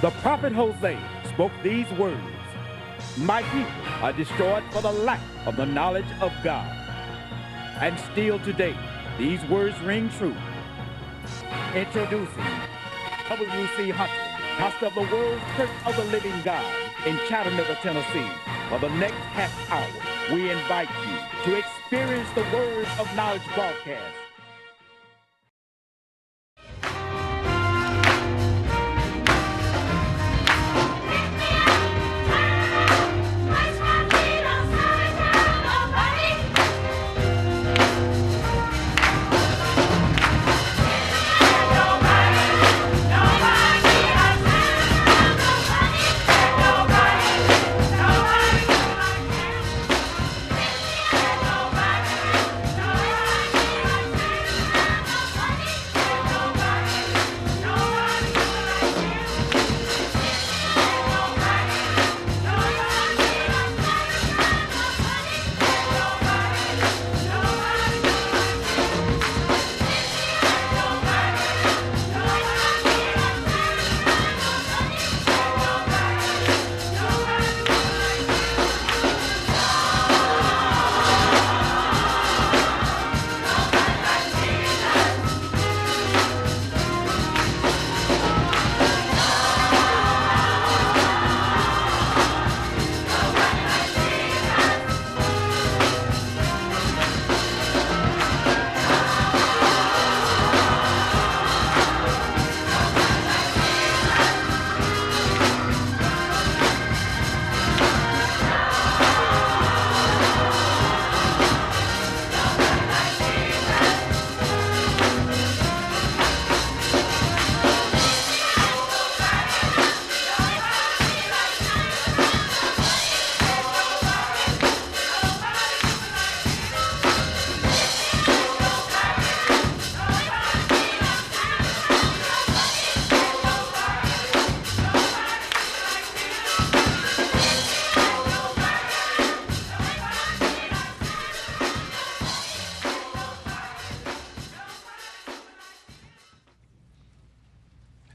The prophet Hosea spoke these words, "My people are destroyed for the lack of the knowledge of God." And still today, these words ring true. Introducing W.C. Hunter, pastor of the World Church of the Living God in Chattanooga, Tennessee. For the next half hour, we invite you to experience the Words of Knowledge broadcast.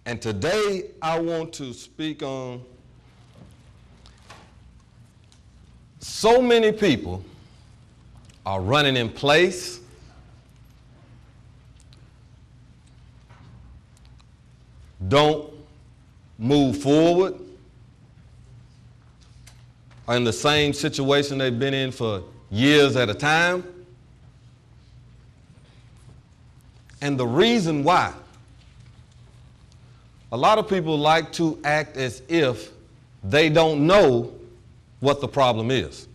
And today I want to speak on so many people are running in place, don't move forward, are in the same situation they've been in for years at a time. And the reason why, a lot of people like to act as if they don't know what the problem is.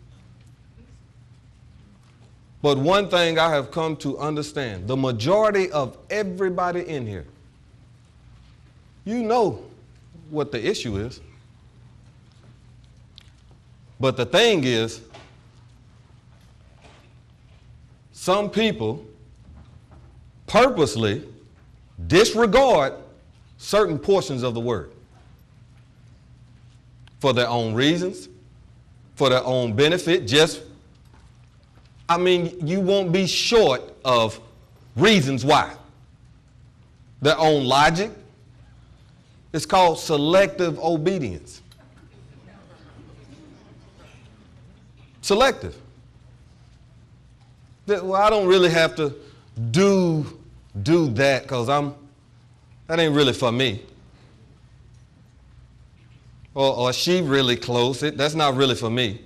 But one thing I have come to understand, the majority of everybody in here, you know what the issue is. But the thing is, some people purposely disregard certain portions of the word for their own reasons, for their own benefit. You won't be short of reasons why. Their own logic. It's called selective obedience. Selective. Well, I don't really have to do that because that ain't really for me. Or she really close. That's not really for me.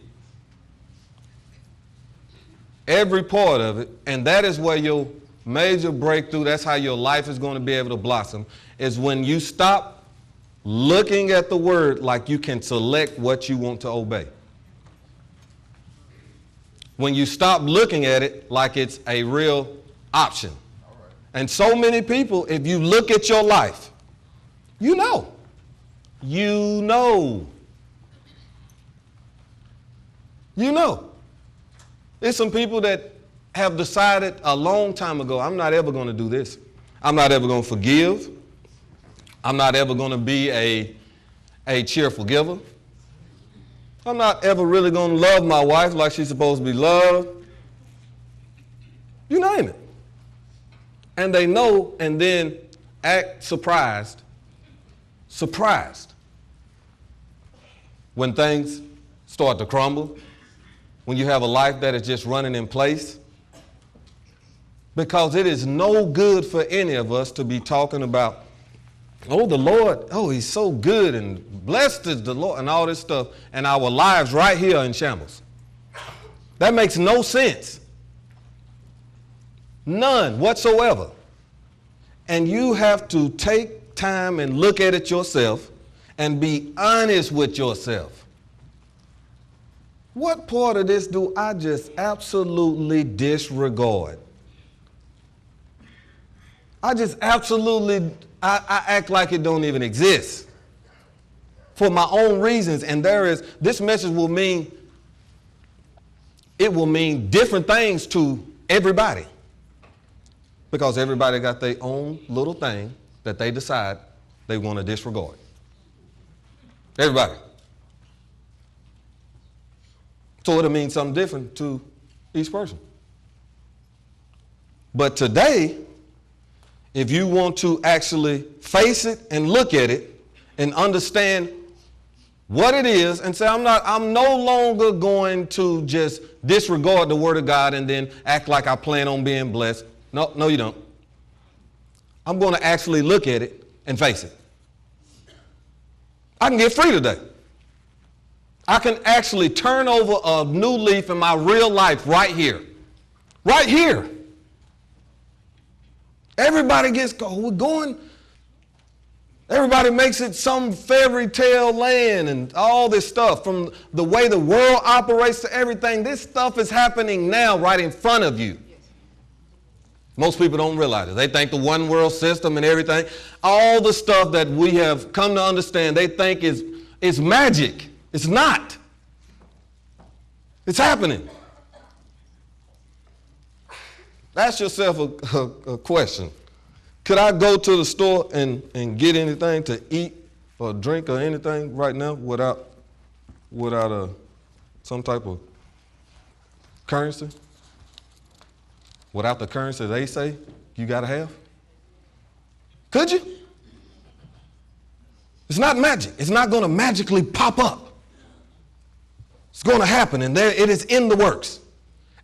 Every part of it, and that is where your major breakthrough, that's how your life is going to be able to blossom, is when you stop looking at the word like you can select what you want to obey. When you stop looking at it like it's a real option. And so many people, if you look at your life, you know. There's some people that have decided a long time ago, I'm not ever going to do this. I'm not ever going to forgive. I'm not ever going to be a cheerful giver. I'm not ever really going to love my wife like she's supposed to be loved. You name it. And they know and then act surprised when things start to crumble, when you have a life that is just running in place. Because it is no good for any of us to be talking about, oh, the Lord, oh, he's so good and blessed is the Lord and all this stuff, and our lives right here in shambles. That makes no sense. None whatsoever. And you have to take time and look at it yourself and be honest with yourself. What part of this do I just absolutely disregard? I just absolutely, I act like it don't even exist for my own reasons. And this message will mean, it will mean different things to everybody. Because everybody got their own little thing that they decide they want to disregard. Everybody. So it'll mean something different to each person. But today, if you want to actually face it and look at it and understand what it is and say, I'm no longer going to just disregard the word of God and then act like I plan on being blessed. No, you don't. I'm going to actually look at it and face it. I can get free today. I can actually turn over a new leaf in my real life right here. Right here. Everybody everybody makes it some fairy tale land and all this stuff. From the way the world operates to everything, this stuff is happening now right in front of you. Most people don't realize it. They think the one world system and everything, all the stuff that we have come to understand, they think is magic. It's not. It's happening. Ask yourself a question. Could I go to the store and get anything to eat or drink or anything right now without some type of currency? Without the currency they say you got to have? Could you? It's not magic. It's not going to magically pop up. It's going to happen, and it is in the works.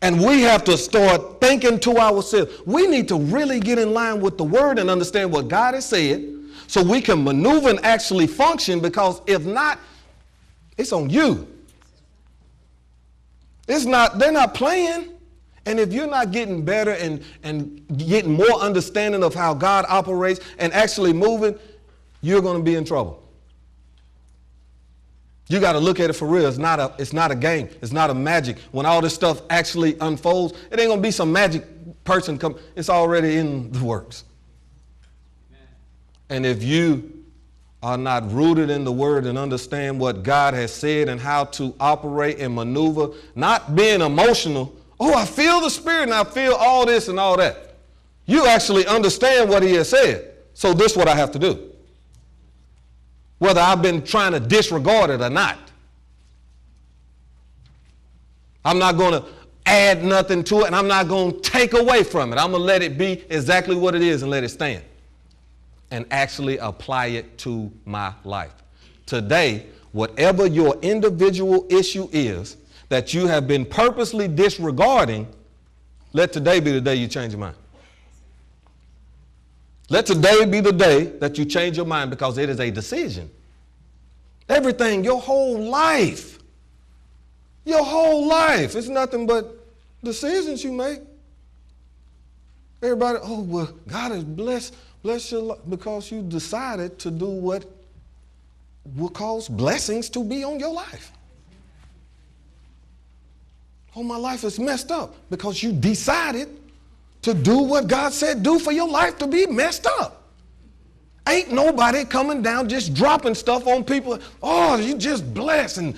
And we have to start thinking to ourselves. We need to really get in line with the word and understand what God has said so we can maneuver and actually function, because if not, it's on you. They're not playing. And if you're not getting better and getting more understanding of how God operates and actually moving, you're going to be in trouble. You got to look at it for real. It's not a game. It's not a magic. When all this stuff actually unfolds, it ain't going to be some magic person come. It's already in the works. Amen. And if you are not rooted in the word and understand what God has said and how to operate and maneuver, not being emotional, oh, I feel the Spirit and I feel all this and all that. You actually understand what he has said. So this is what I have to do. Whether I've been trying to disregard it or not. I'm not going to add nothing to it, and I'm not going to take away from it. I'm going to let it be exactly what it is and let it stand. And actually apply it to my life. Today, whatever your individual issue is that you have been purposely disregarding, let today be the day you change your mind. Let today be the day that you change your mind, because it is a decision. Everything, your whole life, it's nothing but decisions you make. Everybody, oh, well, God has bless your life because you decided to do what will cause blessings to be on your life. Oh, my life is messed up because you decided to do what God said do for your life to be messed up. Ain't nobody coming down just dropping stuff on people. Oh, you just blessed. And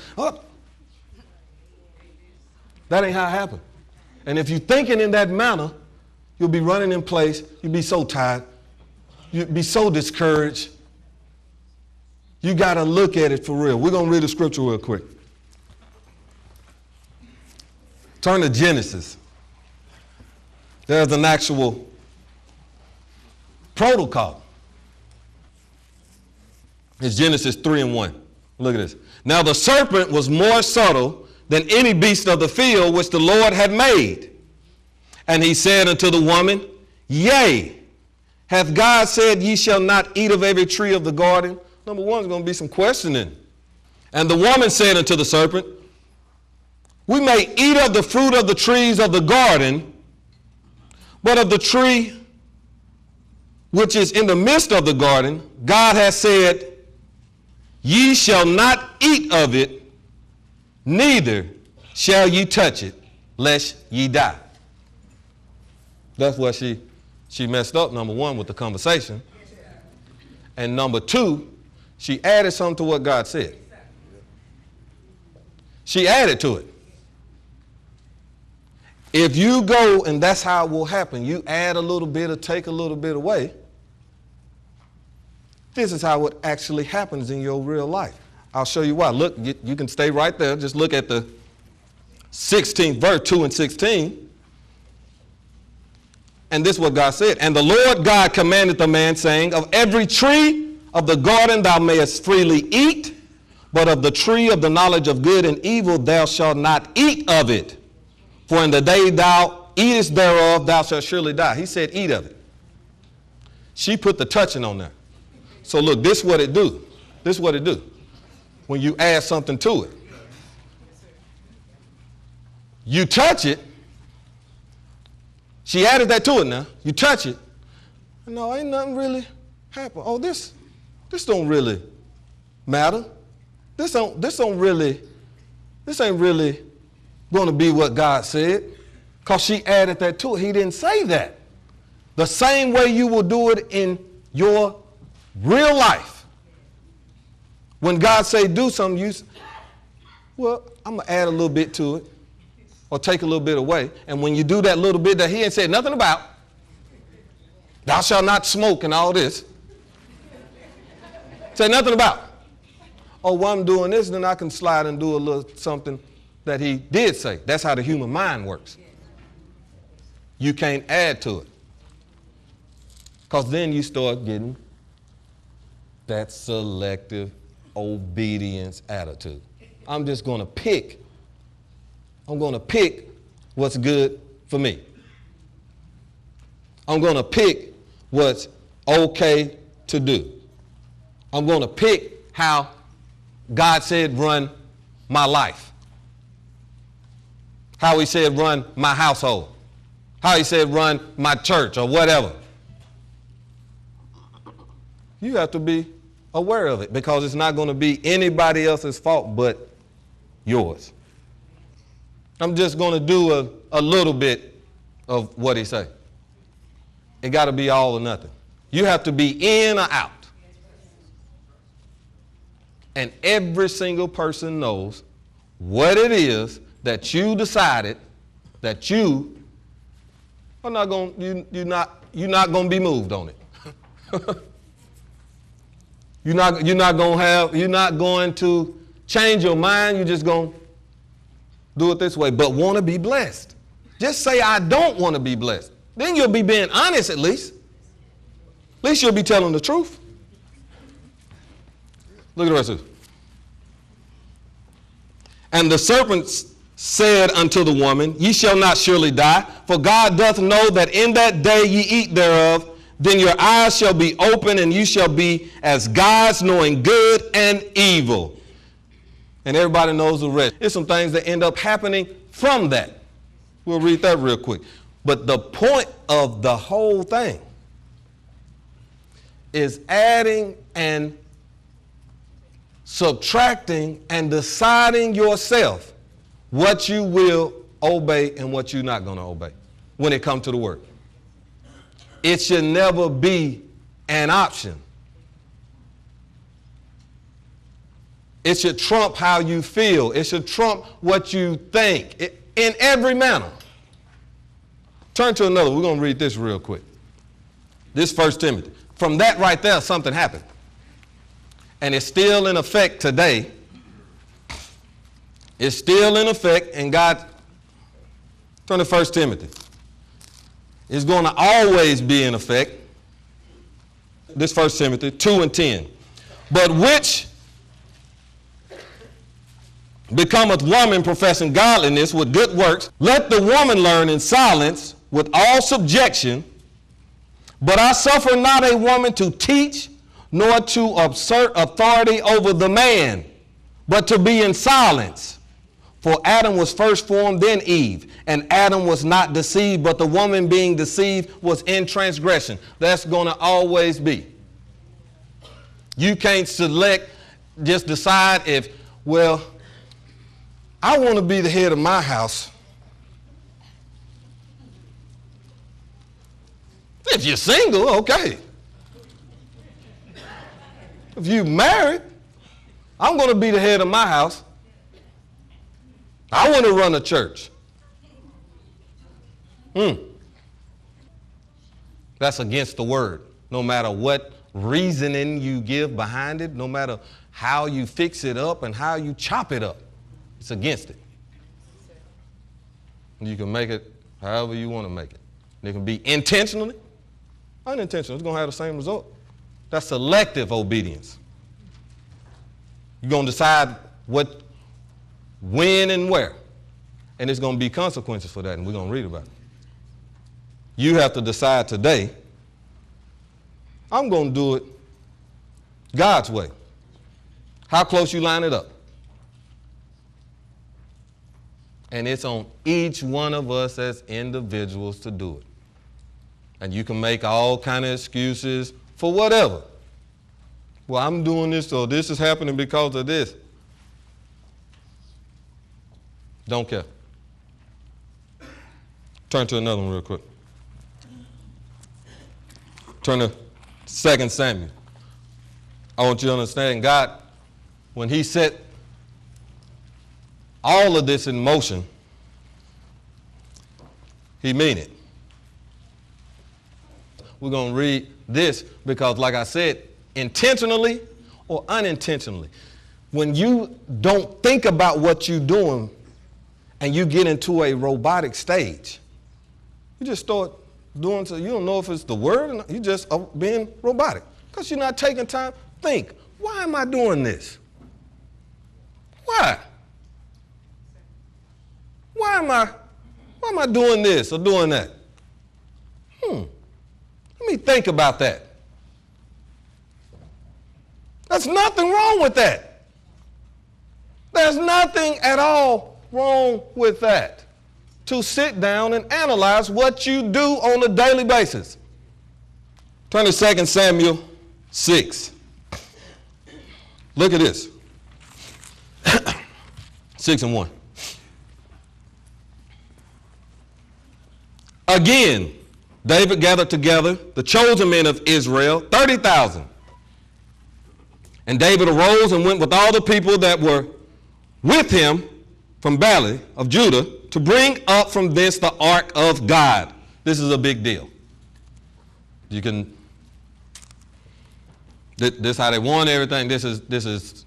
that ain't how it happened. And if you're thinking in that manner, you'll be running in place. You'll be so tired. You'll be so discouraged. You got to look at it for real. We're going to read the scripture real quick. Turn to Genesis. There's an actual protocol. It's Genesis 3:1. Look at this. Now the serpent was more subtle than any beast of the field which the Lord had made. And he said unto the woman, Yea, hath God said, Ye shall not eat of every tree of the garden? Number one is going to be some questioning. And the woman said unto the serpent, We may eat of the fruit of the trees of the garden, but of the tree which is in the midst of the garden, God has said, Ye shall not eat of it, neither shall ye touch it, lest ye die. That's where she messed up, number one, with the conversation. And number two, she added something to what God said. She added to it. If you go, and that's how it will happen, you add a little bit or take a little bit away, this is how it actually happens in your real life. I'll show you why. Look, you can stay right there. Just look at the 16th verse, 2 and 16. And this is what God said. And the Lord God commanded the man, saying, Of every tree of the garden thou mayest freely eat, but of the tree of the knowledge of good and evil thou shalt not eat of it. For in the day thou eatest thereof, thou shalt surely die. He said, eat of it. She put the touching on there. So look, this is what it do. This is what it do. When you add something to it. You touch it. She added that to it now. You touch it. No, ain't nothing really happen. Oh, this don't really matter. This ain't really going to be what God said. Because she added that to it. He didn't say that. The same way you will do it in your real life. When God say do something, well, I'm going to add a little bit to it or take a little bit away. And when you do that little bit that he ain't said nothing about, thou shalt not smoke and all this. Say nothing about. Oh, while I'm doing this, then I can slide and do a little something that he did say. That's how the human mind works. You can't add to it. Because then you start getting that selective obedience attitude. I'm just going to pick. I'm going to pick what's good for me. I'm going to pick what's okay to do. I'm going to pick how God said run my life. How he said run my household. How he said run my church or whatever. You have to be aware of it because it's not going to be anybody else's fault but yours. I'm just going to do a little bit of what he say. It got to be all or nothing. You have to be in or out. And every single person knows what it is that you decided that you are not going. You're not going to be moved on it. You're not going to change your mind. You're just going to do it this way. But want to be blessed. Just say, I don't want to be blessed. Then you'll be being honest at least. At least you'll be telling the truth. Look at the rest of it. And the serpent said unto the woman, Ye shall not surely die, for God doth know that in that day ye eat thereof, then your eyes shall be open, and you shall be as gods, knowing good and evil. And everybody knows the rest. There's some things that end up happening from that. We'll read that real quick. But the point of the whole thing is adding and subtracting and deciding yourself what you will obey and what you're not going to obey when it comes to the word. It should never be an option. It should trump how you feel. It should trump what you think in every manner. Turn to another. We're going to read this real quick. This 1 Timothy. From that right there, something happened. And it's still in effect today. It's still in effect, and God, turn to 1 Timothy. It's going to always be in effect. This 1 Timothy 2 and 10. But which becometh woman professing godliness with good works. Let the woman learn in silence with all subjection. But I suffer not a woman to teach, nor to assert authority over the man, but to be in silence. For Adam was first formed, then Eve. And Adam was not deceived, but the woman being deceived was in transgression. That's going to always be. You can't just decide if, well, I want to be the head of my house. If you're single, okay. If you're married, I'm going to be the head of my house. I want to run a church. That's against the word. No matter what reasoning you give behind it, no matter how you fix it up and how you chop it up, it's against it. You can make it however you want to make it. It can be intentionally, unintentional. It's going to have the same result. That's selective obedience. You're going to decide what, when, and where. And there's going to be consequences for that, and we're going to read about it. You have to decide today, I'm going to do it God's way. How close you line it up. And it's on each one of us as individuals to do it. And you can make all kind of excuses for whatever. Well, I'm doing this, so this is happening because of this. Don't care. Turn to another one real quick. Turn to 2 Samuel. I want you to understand, God, when he set all of this in motion, he meant it. We're going to read this because, like I said, intentionally or unintentionally, when you don't think about what you're doing and you get into a robotic stage, you just start doing so. You don't know if it's the word or not. You just are being robotic because you're not taking time. Think, why am I doing this? Why? Why am I doing this or doing that? Let me think about that. There's nothing wrong with that. There's nothing at all wrong with that. To sit down and analyze what you do on a daily basis. Turn to 2 Samuel 6. Look at this. 6:1. Again, David gathered together the chosen men of Israel, 30,000. And David arose and went with all the people that were with him from Valley of Judah to bring up from thence the ark of God. This is a big deal. You can, this how they won everything. This is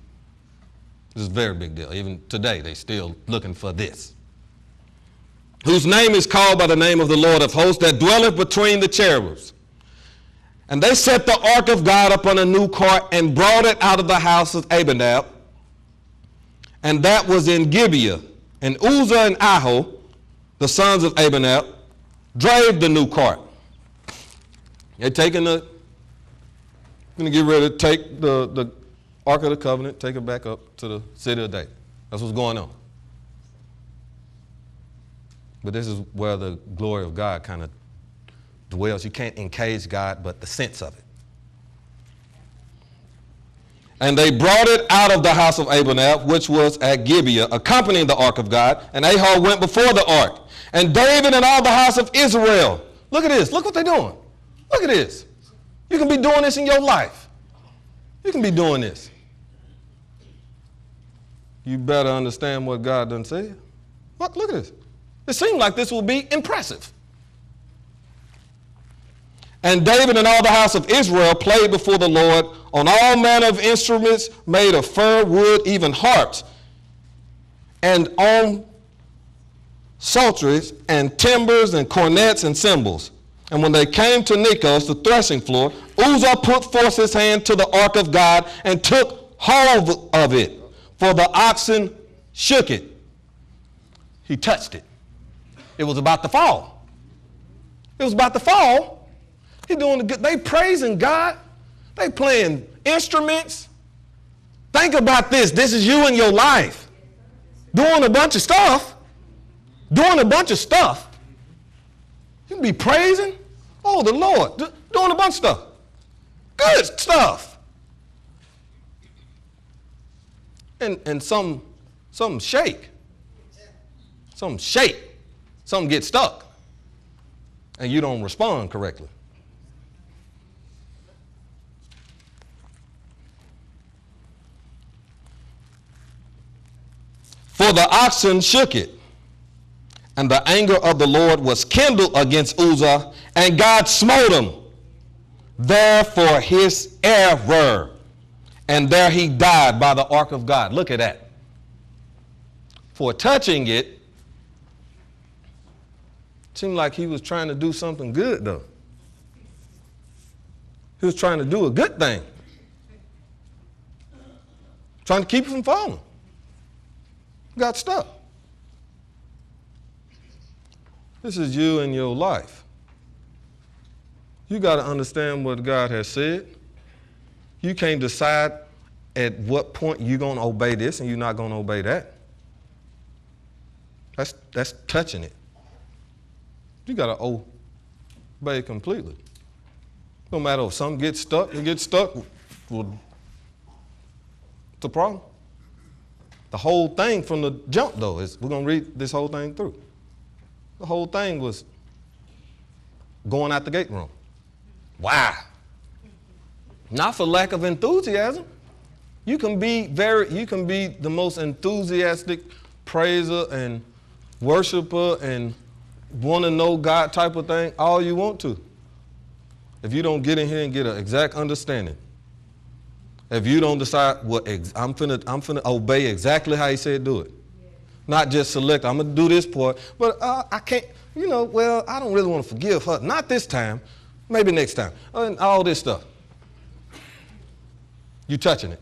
a very big deal. Even today, they still looking for this. Whose name is called by the name of the Lord of hosts, that dwelleth between the cherubims. And they set the ark of God upon a new cart and brought it out of the house of Abinadab. And that was in Gibeah. And Uzzah and Aho, the sons of Abinadab, drave the new cart. They're going to get ready to take the Ark of the Covenant, take it back up to the city of David. That's what's going on. But this is where the glory of God kind of dwells. You can't encage God, but the sense of it. And they brought it out of the house of Abinadab, which was at Gibeah, accompanying the ark of God. And Ahab went before the ark. And David and all the house of Israel. Look at this. Look what they're doing. Look at this. You can be doing this in your life. You can be doing this. You better understand what God done said. Look at this. It seemed like this will be impressive. And David and all the house of Israel played before the Lord on all manner of instruments made of fir, wood, even harps, and on psalteries and timbers and cornets and cymbals. And when they came to Nikos, the threshing floor, Uzzah put forth his hand to the ark of God and took hold of it, for the oxen shook it. He touched it. It was about to fall. It was about to fall. He doing the good. They praising God. They playing instruments. Think about this. This is you in your life. Doing a bunch of stuff. Doing a bunch of stuff. You can be praising. Oh, the Lord. Doing a bunch of stuff. Good stuff. And some shake. Some shake. Some get stuck. And you don't respond correctly. For the oxen shook it, and the anger of the Lord was kindled against Uzzah, and God smote him there for his error. And there he died by the ark of God. Look at that. For touching it, seemed like he was trying to do something good, though. He was trying to do a good thing. Trying to keep it from falling. Got stuck. This is you in your life. You got to understand what God has said. You can't decide at what point you're going to obey this and you're not going to obey that. That's touching it. You got to obey completely. No matter if something gets stuck, it gets stuck. Well, it's a problem. The whole thing from the jump, though, is we're going to read this whole thing through. The whole thing was going out the gate wrong. Why? Not for lack of enthusiasm. You can be the most enthusiastic praiser and worshiper and want to know God type of thing all you want to. If you don't get in here and get an exact understanding. If you don't decide, well, I'm finna obey exactly how he said do it. Not just select, I'm going to do this part, but I can't, well, I don't really want to forgive her. Not this time, maybe next time. And all this stuff. You touching it.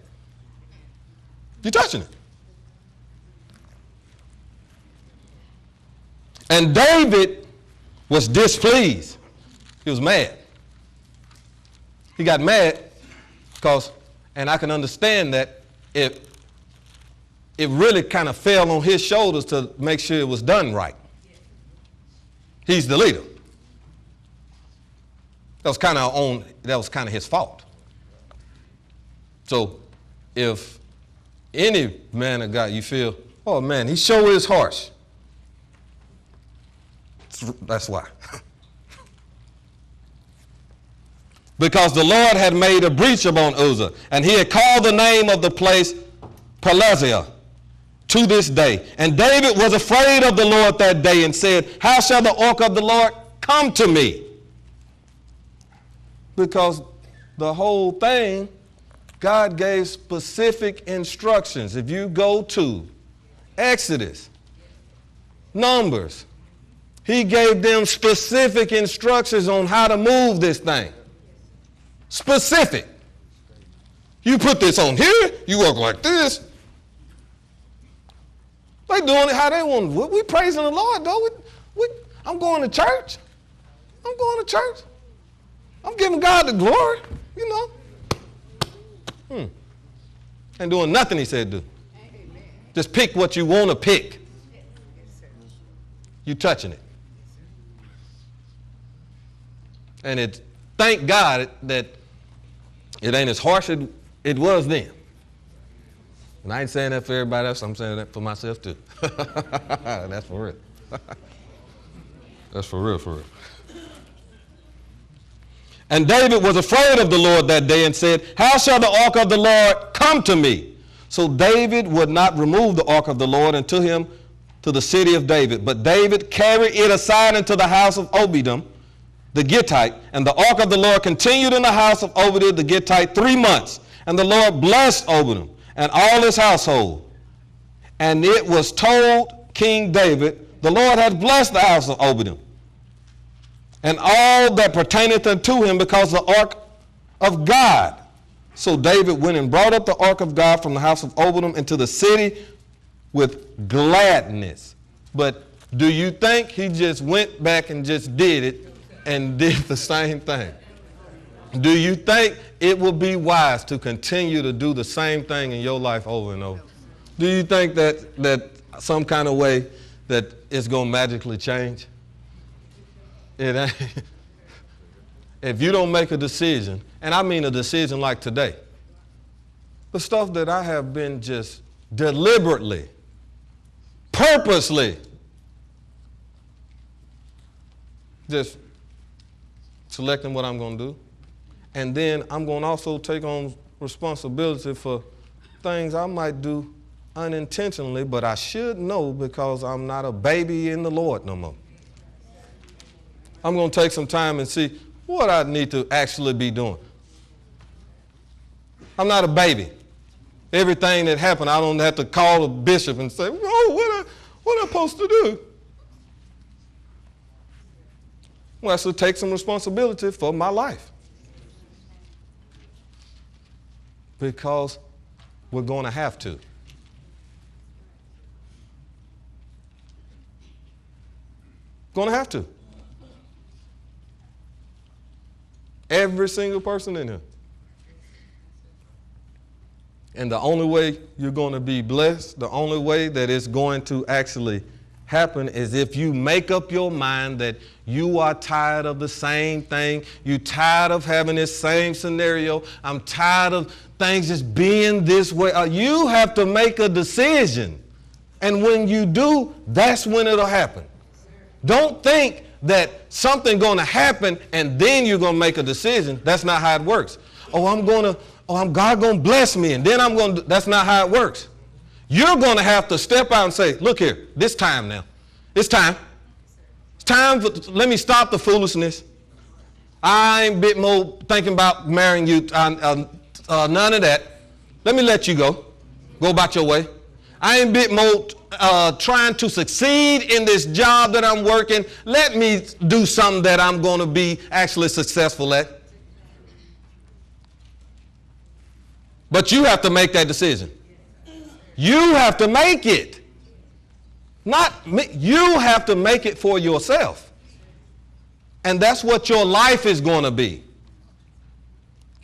You're touching it. And David was displeased. He was mad. He got mad because, and I can understand that it really kind of fell on his shoulders to make sure it was done right. He's the leader. That was kind of his fault. So if any man of God you feel, oh man, he sure is harsh. That's why. Because the Lord had made a breach upon Uzzah, and he had called the name of the place Pelusiah to this day. And David was afraid of the Lord that day and said, how shall the ark of the Lord come to me? Because the whole thing, God gave specific instructions. If you go to Exodus, Numbers, he gave them specific instructions on how to move this thing. Specific. You put this on here, you work like this. They doing it how they want. We praising the Lord, though. I'm going to church. I'm giving God the glory, Ain't doing nothing he said do. Amen. Just pick what you want to pick. You touching it. And thank God that it ain't as harsh as it was then. And I ain't saying that for everybody else. I'm saying that for myself too. That's for real. That's for real. And David was afraid of the Lord that day and said, how shall the ark of the Lord come to me? So David would not remove the ark of the Lord and took him to the city of David. But David carried it aside into the house of Obed, the Gittite. And the ark of the Lord continued in the house of Obed the Gittite 3 months. And the Lord blessed Obed and all his household. And it was told King David, the Lord hath blessed the house of Obed and all that pertaineth unto him, because the ark of God. So David went and brought up the ark of God from the house of Obed into the city with gladness. But do you think he just went back and just did it and did the same thing? Do you think it would be wise to continue to do the same thing in your life over and over? Do you think that some kind of way that it's going to magically change? It ain't. If you don't make a decision, and I mean a decision like today, the stuff that I have been just deliberately, purposely, just selecting what I'm going to do. And then I'm going to also take on responsibility for things I might do unintentionally, but I should know because I'm not a baby in the Lord no more. I'm going to take some time and see what I need to actually be doing. I'm not a baby. Everything that happened, I don't have to call the bishop and say, "Oh, what am I supposed to do?" Well, I should take some responsibility for my life. Because we're going to have to. Going to have to. Every single person in here. And the only way you're going to be blessed, the only way that it's going to actually happen is if you make up your mind that you are tired of the same thing. You're tired of having this same scenario. I'm tired of things just being this way. You have to make a decision. And when you do, that's when it'll happen. Don't think that something's going to happen and then you're going to make a decision. That's not how it works. God going to bless me and then I'm going to, that's not how it works. You're going to have to step out and say, look here, this time now. It's time. It's time for, let me stop the foolishness. I ain't bit more thinking about marrying you, none of that. Let me let you go. Go about your way. I ain't bit more trying to succeed in this job that I'm working. Let me do something that I'm going to be actually successful at. But you have to make that decision. You have to make it. Not me. You have to make it for yourself. And that's what your life is going to be.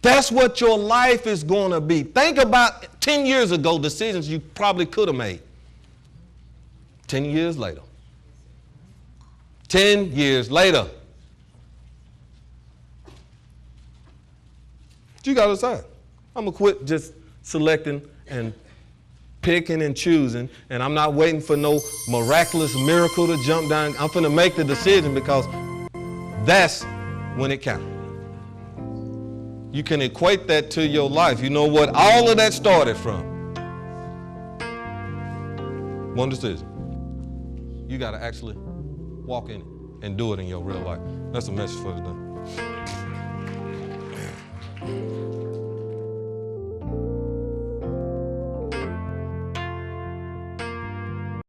That's what your life is going to be. Think about 10 years ago, decisions you probably could have made. 10 years later. 10 years later. You got to decide. I'm going to quit just selecting and picking and choosing, and I'm not waiting for no miraculous miracle to jump down. I'm going to make the decision because that's when it counts. You can equate that to your life. You know what all of that started from? One decision. You got to actually walk in it and do it in your real life. That's the message for today.